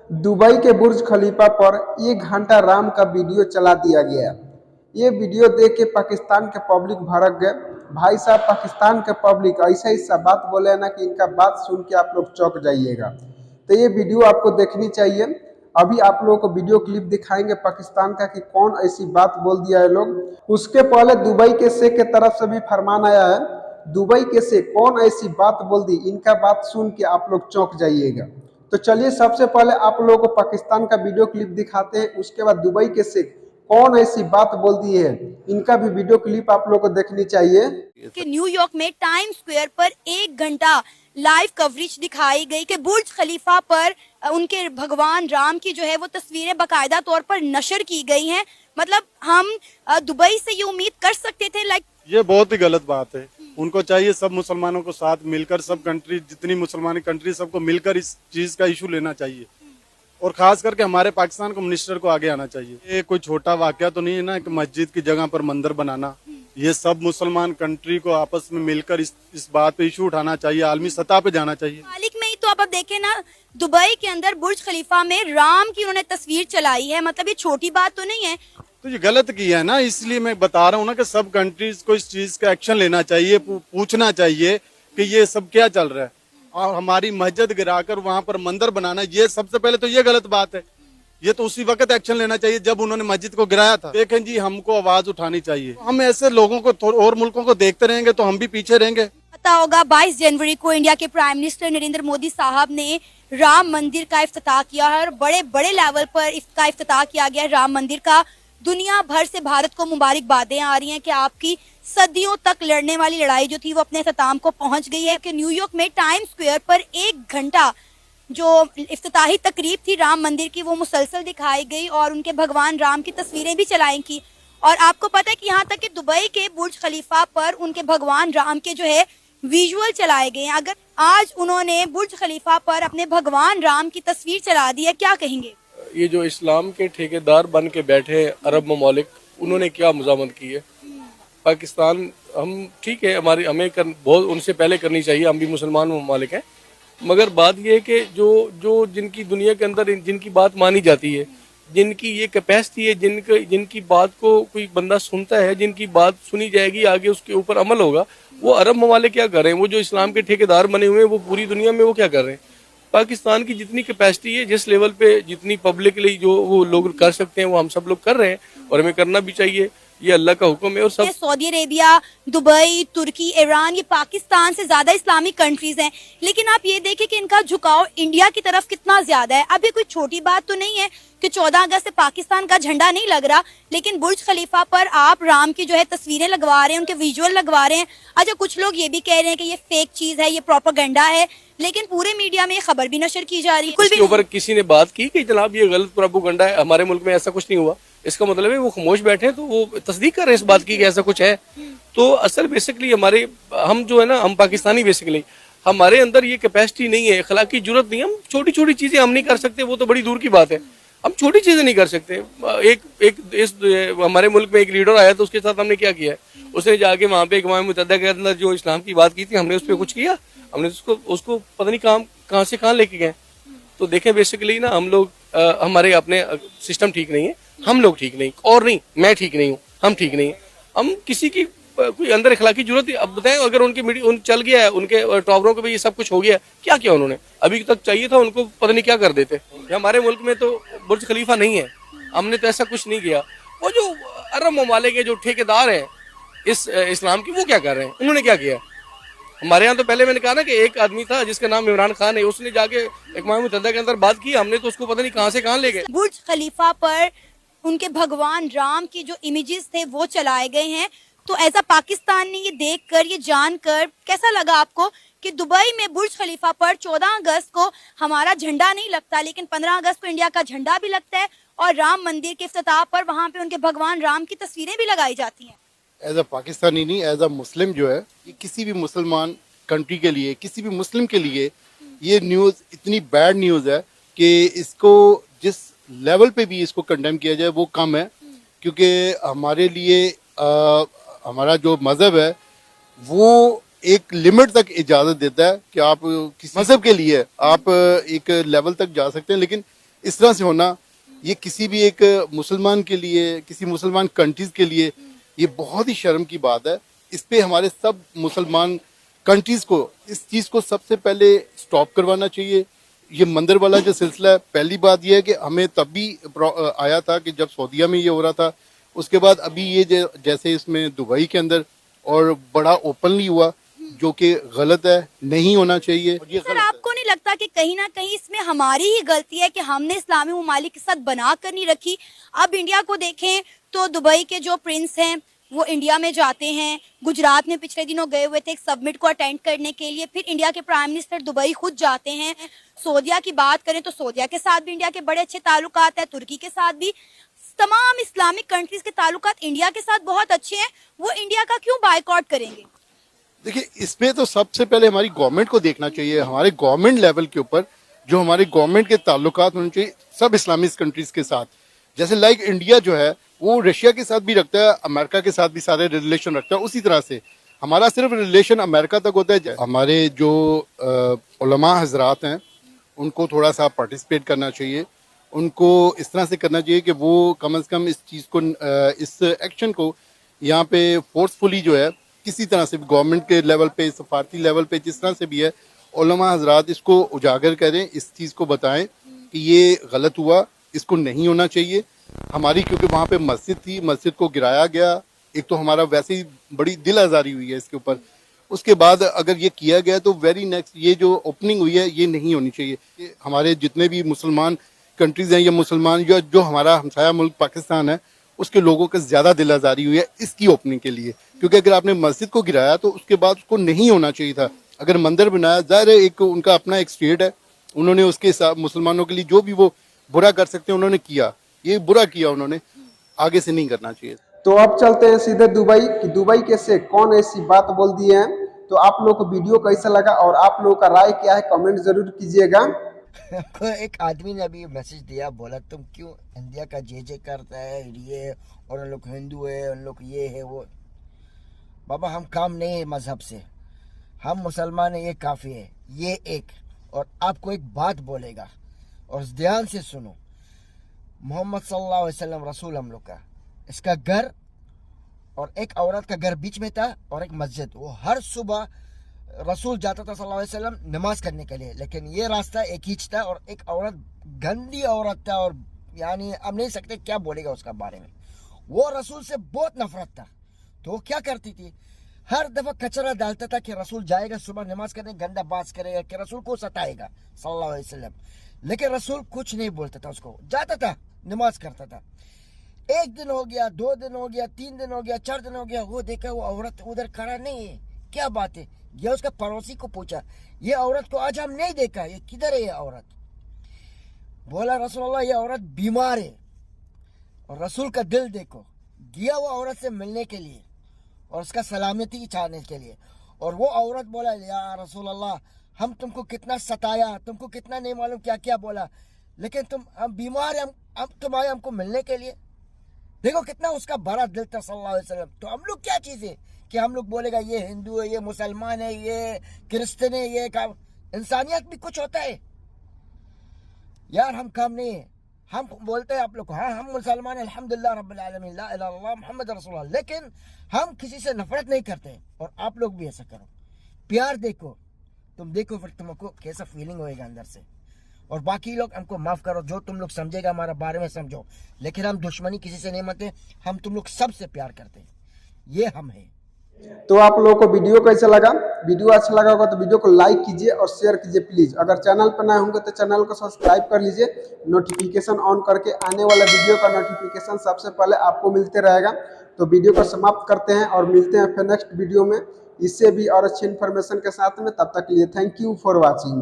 Dubai के बुर्ज खलीफा पर 1 घंटा राम का वीडियो चला दिया गया। ये वीडियो देख के पाकिस्तान के पब्लिक भड़क गए। भाई साहब, पाकिस्तान के पब्लिक ऐसा ऐसा बात बोले ना कि इनका बात सुन के आप लोग चौंक जाइएगा। तो ये वीडियो आपको देखनी चाहिए। अभी आप लोगों को वीडियो क्लिप दिखाएंगे पाकिस्तान का कि कौन ऐसी बात बोल दिया है लोग। उसके पहले दुबई के शेख के तरफ से भी फरमान आया है। दुबई के शेख कौन ऐसी बात बोल दी, इनका बात सुन के आप लोग चौंक जाइएगा। तो चलिए सबसे पहले आप लोगों को पाकिस्तान का वीडियो क्लिप दिखाते हैं, उसके बाद दुबई के शेख कौन ऐसी बात बोल दी है, इनका भी वीडियो क्लिप आप लोगों को देखनी चाहिए। कि न्यूयॉर्क में टाइम स्क्वायर पर 1 घंटा लाइव कवरेज दिखाई गई कि बुर्ज खलीफा पर उनके भगवान राम की जो है वो तस्वीरें बाकायदा तौर पर नशर की गई हैं। मतलब हम दुबई से ये उम्मीद कर सकते थे। ये बहुत ही गलत बात है। उनको चाहिए सब मुसलमानों को साथ मिलकर, सब कंट्री जितनी मुसलमानी कंट्री सबको मिलकर इस चीज का इशू लेना चाहिए और खास करके हमारे पाकिस्तान को मिनिस्टर को आगे आना चाहिए। ये कोई छोटा वाकया तो नहीं है ना कि मस्जिद की जगह पर मंदिर बनाना। ये सब मुसलमान कंट्री को आपस में मिलकर इस बात पे इशू उठाना चाहिए, आलमी सतह पे जाना चाहिए। मालिक में ही तो आप देखें ना, दुबई के अंदर बुर्ज खलीफा में राम की उन्होंने तस्वीर चलाई है। मतलब ये छोटी बात तो नहीं है। तो ये गलत किया है ना, इसलिए मैं बता रहा हूँ ना कि सब कंट्रीज को इस चीज का एक्शन लेना चाहिए, पूछना चाहिए कि ये सब क्या चल रहा है। और हमारी मस्जिद गिराकर वहां पर मंदिर बनाना, ये सबसे पहले तो ये गलत बात है। ये तो उसी वक्त एक्शन लेना चाहिए जब उन्होंने मस्जिद को गिराया था। देखें जी, हमको आवाज उठानी चाहिए। हम ऐसे लोगों को और मुल्कों को देखते रहेंगे तो हम भी पीछे रहेंगे। पता होगा 22 जनवरी को इंडिया के प्राइम मिनिस्टर नरेंद्र मोदी साहब ने राम मंदिर का इफ्तिताह किया है और बड़े बड़े लेवल पर इसका इफ्तिताह किया गया है राम मंदिर का। दुनिया भर से भारत को मुबारकबादें आ रही हैं कि आपकी सदियों तक लड़ने वाली लड़ाई जो थी वो अपने इख्तिताम को पहुंच गई है। कि न्यूयॉर्क में टाइम स्क्वायर पर 1 घंटा जो इफ्तिताही तकरीब थी राम मंदिर की वो मुसलसल दिखाई गई और उनके भगवान राम की तस्वीरें भी चलाई की। और आपको पता है कि यहाँ तक कि दुबई के बुर्ज खलीफा पर उनके भगवान राम के जो है विजुअल चलाए गए हैं। अगर आज उन्होंने बुर्ज खलीफा पर अपने भगवान राम की तस्वीर चला दी है, क्या कहेंगे? ये जो इस्लाम के ठेकेदार बन के बैठे अरब ममालिक, उन्होंने क्या मज़ामत की है। पाकिस्तान, हम ठीक है, हमें बहुत उनसे पहले करनी चाहिए, हम भी मुसलमान ममालिक हैं। मगर बात यह है कि जो जिनकी दुनिया के अंदर जिनकी बात मानी जाती है, जिनकी ये कैपेसिटी है, जिनकी बात को कोई बंदा सुनता है, जिनकी बात सुनी जाएगी, आगे उसके ऊपर अमल होगा, वो अरब ममालिक क्या कर रहे हैं। वो जो इस्लाम के ठेकेदार बने हुए हैं वो पूरी दुनिया में वो क्या कर रहे हैं। पाकिस्तान की जितनी कैपेसिटी है, जिस लेवल पे जितनी पब्लिकली जो वो लोग कर सकते हैं वो हम सब लोग कर रहे हैं और हमें करना भी चाहिए। ये अल्लाह का हुक्म है। और सब सऊदी अरेबिया, दुबई, तुर्की, ईरान, ये पाकिस्तान से ज्यादा इस्लामिक कंट्रीज हैं, लेकिन आप ये देखें कि इनका झुकाव इंडिया की तरफ कितना ज्यादा है। अब ये कोई छोटी बात तो नहीं है कि 14 अगस्त से पाकिस्तान का झंडा नहीं लग रहा, लेकिन बुर्ज खलीफा पर आप राम की जो है तस्वीरें लगवा रहे हैं, उनके विजुअल लगवा रहे हैं। अच्छा, कुछ लोग ये भी कह रहे हैं कि ये फेक चीज है, ये प्रोपेगेंडा है, लेकिन पूरे मीडिया में खबर भी नशर की जा रही है। इसके ऊपर किसी ने बात की कि जनाब ये गलत प्रोपेगेंडा है, हमारे मुल्क में ऐसा कुछ नहीं हुआ, इसका मतलब है वो खामोश बैठे हैं, तो वो तस्दीक कर रहे हैं इस बात की कि ऐसा कुछ है। तो असल बेसिकली हम जो है ना, हम पाकिस्तानी बेसिकली हमारे अंदर ये कैपेसिटी नहीं है, अखलाकी जुर्रत नहीं है। हम छोटी छोटी चीजें हम नहीं कर सकते, वो तो बड़ी दूर की बात है। हम छोटी चीजें नहीं कर सकते। हमारे मुल्क में एक लीडर आया तो उसके साथ हमने क्या किया है, उसने जाके वहाँ पे अक़वाम मुत्तहिदा के अंदर जो इस्लाम की बात की थी, हमने उस पर कुछ किया, हमने उसको पता नहीं कहाँ से कहाँ लेके गए। तो देखें बेसिकली ना, हम लोग हमारे अपने सिस्टम ठीक नहीं है, हम लोग ठीक नहीं, और नहीं मैं ठीक नहीं हूँ, हम ठीक नहीं है। हम किसी की कोई अंदर इखलाकी जरूरत है। अब बताएं, अगर उनकी चल गया है, उनके टॉपरों को भी ये सब कुछ हो गया, क्या किया उन्होंने? अभी तक चाहिए था उनको, पता नहीं क्या कर देते। हमारे मुल्क में तो बुर्ज खलीफा नहीं है, हमने तो ऐसा कुछ नहीं किया। वो जो अरब ममालिक के जो ठेकेदार हैं इस इस्लाम की, वो क्या कर रहे हैं, उन्होंने क्या किया? हमारे यहाँ तो पहले मैंने कहा ना कि एक आदमी था जिसका नाम इमरान खान है, उसने जाके अक़वाम मुत्तहिदा के अंदर बात की, हमने तो उसको पता नहीं कहाँ से कहाँ ले गए। बुर्ज खलीफा पर उनके भगवान राम की जो इमेजेस थे वो चलाए गए हैं। तो ऐसा पाकिस्तान ने ये देखकर, ये जानकर कैसा लगा आपको कि दुबई में बुर्ज खलीफा पर 14 अगस्त को हमारा झंडा नहीं लगता, लेकिन 15 अगस्त को इंडिया का झंडा भी लगता है और राम मंदिर के इफ्तिताह पर वहाँ पे उनके भगवान राम की तस्वीरें भी लगाई जाती हैं। एज अ पाकिस्तानी नहीं, एज अ मुस्लिम जो है, किसी भी मुसलमान कंट्री के लिए, किसी भी मुस्लिम के लिए ये न्यूज़ इतनी बैड न्यूज़ है कि इसको जिस लेवल पे भी इसको कंडेम किया जाए वो कम है। क्योंकि हमारे लिए हमारा जो मज़हब है वो एक लिमिट तक इजाज़त देता है कि आप किसी मज़हब के लिए आप एक लेवल तक जा सकते हैं, लेकिन इस तरह से होना, ये किसी भी एक मुसलमान के लिए, किसी मुसलमान कंट्रीज के लिए ये बहुत ही शर्म की बात है। इस पे हमारे सब मुसलमान कंट्रीज को इस चीज को सबसे पहले स्टॉप करवाना चाहिए। ये मंदिर वाला जो सिलसिला है, पहली बात यह है कि हमें तब भी आया था कि जब सऊदीया में ये हो रहा था, उसके बाद अभी ये जैसे इसमें दुबई के अंदर और बड़ा ओपनली हुआ, जो कि गलत है, नहीं होना चाहिए। ये सर आपको नहीं लगता कि कहीं ना कहीं इसमें हमारी ही गलती है कि हमने इस्लामी ममालिक के साथ बना कर नहीं रखी। अब इंडिया को देखें तो दुबई के जो प्रिंस हैं वो इंडिया में जाते हैं। गुजरात में पिछले दिनों गए हुए थे एक समिट को अटेंड करने के लिए, फिर इंडिया के प्राइम मिनिस्टर दुबई खुद जाते हैं। सऊदीया की बात करें तो सऊदीया के साथ भी इंडिया के बड़े अच्छे ताल्लुकात हैं, तुर्की के साथ भी, तमाम इस्लामिक कंट्रीज के ताल्लुकात इंडिया के साथ बहुत अच्छे हैं। वो इंडिया का क्यों बायकॉट करेंगे? देखिए, इसमें तो सबसे पहले हमारी गवर्नमेंट को देखना चाहिए। हमारे गवर्नमेंट लेवल के ऊपर जो हमारे गवर्नमेंट के ताल्लुकात होने चाहिए सब इस्लामिक कंट्रीज के साथ। जैसे लाइक इंडिया जो है वो रशिया के साथ भी रखता है, अमेरिका के साथ भी सारे रिलेशन रखता है, उसी तरह से हमारा सिर्फ रिलेशन अमेरिका तक होता है। हमारे जो उलमा हजरात हैं उनको थोड़ा सा पार्टिसिपेट करना चाहिए, उनको इस तरह से करना चाहिए कि वो कम से कम इस चीज़ को, इस एक्शन को यहाँ पे फोर्सफुली जो है किसी तरह से गवर्नमेंट के लेवल पे, सफारती लेवल पे, जिस तरह से भी है, उलमा हजरात इसको उजागर करें, इस चीज़ को बताएं कि ये गलत हुआ, इसको नहीं होना चाहिए। हमारी क्योंकि वहाँ पे मस्जिद थी, मस्जिद को गिराया गया, एक तो हमारा वैसे ही बड़ी दिल आज़ारी हुई है इसके ऊपर। उसके बाद अगर ये किया गया तो वेरी नेक्स्ट ये जो ओपनिंग हुई है ये नहीं होनी चाहिए। हमारे जितने भी मुसलमान कंट्रीज हैं या मुसलमान जो हमारा हमसाया मुल्क पाकिस्तान है, उसके लोगों को ज़्यादा दिल आज़ारी हुई है इसकी ओपनिंग के लिए, क्योंकि अगर आपने मस्जिद को गिराया तो उसके बाद उसको नहीं होना चाहिए था। अगर मंदिर बनाया, ज़ाहिर है एक उनका अपना एक स्टेट है, उन्होंने उसके हिसाब मुसलमानों के लिए जो भी वो बुरा कर सकते हैं उन्होंने किया, ये बुरा किया उन्होंने, आगे से नहीं करना चाहिए। तो अब चलते हैं सीधे दुबई कि दुबई के से कौन ऐसी बात बोल दी है। तो आप लोग को वीडियो कैसा लगा और आप लोगों का राय क्या है, कमेंट जरूर कीजिएगा। एक आदमी ने अभी मैसेज दिया, बोला तुम क्यों इंडिया का जे करता है ये, और उन लोग हिंदू है, उन लोग ये है वो। बाबा हम काम नहीं है मजहब से, हम मुसलमान है, ये काफ़ी है, ये एक। और आपको एक बात बोलेगा और ध्यान से सुनो, मोहम्मद सल्लल्लाहु अलैहि वसल्लम रसूल हम लोग का, इसका घर और एक औरत का घर बीच में था और एक मस्जिद। वो हर सुबह रसूल जाता था सल्लल्लाहु अलैहि वसल्लम नमाज करने के लिए, लेकिन ये रास्ता एक ही था और एक औरत, गंदी औरत था, और यानी अब नहीं सकते क्या बोलेगा उसका बारे में। वो रसूल से बहुत नफरत था, तो वो क्या करती थी, हर दफा कचरा डालता था कि रसूल जाएगा सुबह नमाज करने, गंदा बात करेगा कि रसूल को सताएगा सल्लल्लाहु अलैहि वसल्लम, लेकिन रसूल कुछ नहीं बोलता था उसको, जाता था नमाज करता था। एक दिन हो गया, 2 दिन हो गया, 3 दिन हो गया, 4 दिन हो गया, वो देखा वो औरत उधर खड़ा नहीं है, क्या बात है। ये उसका पड़ोसी को पूछा, ये औरत को आज हम नहीं देखा, ये किधर है ये औरत। बोला रसूलुल्लाह ये औरत बीमार है। और रसूल का दिल देखो, गया वो औरत से मिलने के लिए और उसका सलामती चाहने के लिए। और वो औरत बोला या रसूलुल्लाह हम तुमको कितना सताया, तुमको कितना नहीं मालूम क्या क्या बोला, लेकिन हम बीमार हैं, हम तुम आए हमको मिलने के लिए। देखो कितना उसका बड़ा दिल था सल्लल्लाहु अलैहि वसल्लम। तो हम लोग क्या चीज़ है कि हम लोग बोलेगा ये हिंदू है, ये मुसलमान है, ये क्रिश्चियन है, ये काम, इंसानियत भी कुछ होता है यार। हम काम नहीं है, हम बोलते हैं आप लोग को, हाँ हम मुसलमान हैं अल्हम्दुलिल्लाह रब्बिल आलमीन ला इलाहा इल्लल्लाह मुहम्मद रसूलुल्लाह, लेकिन हम किसी से नफरत नहीं करते। और आप लोग भी ऐसा करो, प्यार देखो, तुम देखो फिर तुमको कैसा फीलिंग होएगा अंदर से। और बाकी लोग हमको माफ़ करो, जो तुम लोग समझेगा हमारा बारे में समझो, लेकिन हम दुश्मनी किसी से नहीं मानते, हम तुम लोग सबसे प्यार करते हैं, ये हम हैं। तो आप लोगों को वीडियो कैसा लगा, वीडियो अच्छा लगा होगा तो वीडियो को लाइक कीजिए और शेयर कीजिए प्लीज़। अगर चैनल पर नए होंगे तो चैनल को सब्सक्राइब कर लीजिए, नोटिफिकेशन ऑन करके आने वाला वीडियो का नोटिफिकेशन सबसे पहले आपको मिलते रहेगा। तो वीडियो को समाप्त करते हैं और मिलते हैं फिर नेक्स्ट वीडियो में इससे भी और अच्छी इन्फॉर्मेशन के साथ में। तब तक के लिए थैंक यू फॉर वॉचिंग।